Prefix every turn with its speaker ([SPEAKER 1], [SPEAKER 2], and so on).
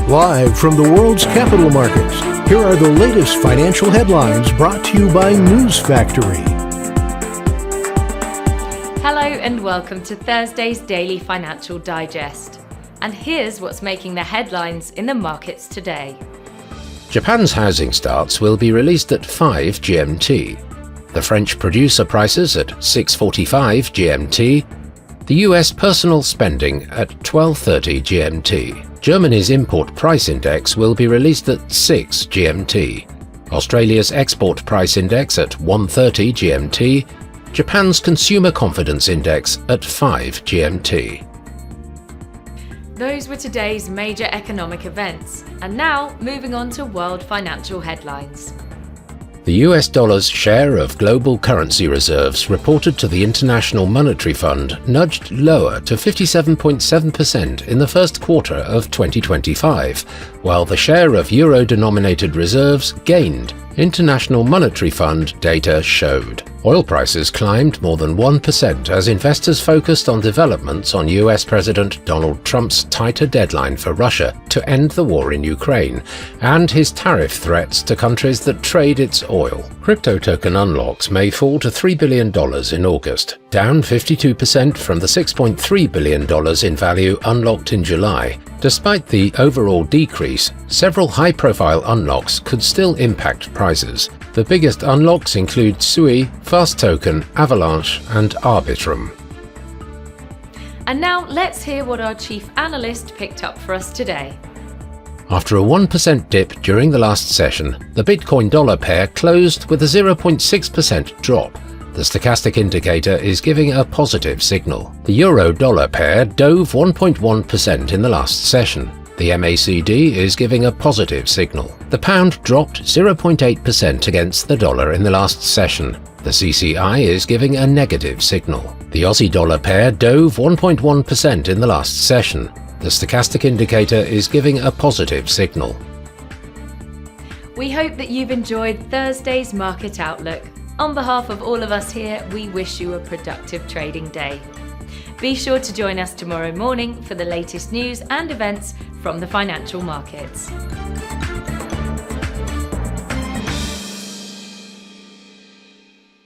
[SPEAKER 1] Live from the world's capital markets, here are the latest financial headlines brought to you by News Factory.
[SPEAKER 2] Hello and welcome to Thursday's Daily Financial Digest. And here's what's making the headlines in the markets today.
[SPEAKER 3] Japan's housing starts will be released at 5 GMT. The French producer prices at 6:45 GMT. The US personal spending at 12:30 GMT. Germany's import price index will be released at 6 GMT. Australia's export price index at 1:30 GMT. Japan's consumer confidence index at 5 GMT.
[SPEAKER 2] Those were today's major economic events. And now, moving on to world financial headlines.
[SPEAKER 3] The US dollar's share of global currency reserves reported to the International Monetary Fund nudged lower to 57.7% in the first quarter of 2025, while the share of euro-denominated reserves gained, International Monetary Fund data showed. Oil prices climbed more than 1% as investors focused on developments on US President Donald Trump's tighter deadline for Russia to end the war in Ukraine and his tariff threats to countries that trade its oil. Crypto token unlocks may fall to $3 billion in August, down 52% from the $6.3 billion in value unlocked in July. Despite the overall decrease, several high-profile unlocks could still impact prices. The biggest unlocks include Sui, Fast Token, Avalanche, and Arbitrum.
[SPEAKER 2] And now let's hear what our chief analyst picked up for us today.
[SPEAKER 3] After a 1% dip during the last session, the Bitcoin-dollar pair closed with a 0.6% drop. The stochastic indicator is giving a positive signal. The euro-dollar pair dove 1.1% in the last session. The MACD is giving a positive signal. The pound dropped 0.8% against the dollar in the last session. The CCI is giving a negative signal. The Aussie-dollar pair dove 1.1% in the last session. The stochastic indicator is giving a positive signal.
[SPEAKER 2] We hope that you've enjoyed Thursday's Market Outlook. On behalf of all of us here, we wish you a productive trading day. Be sure to join us tomorrow morning for the latest news and events from the financial markets.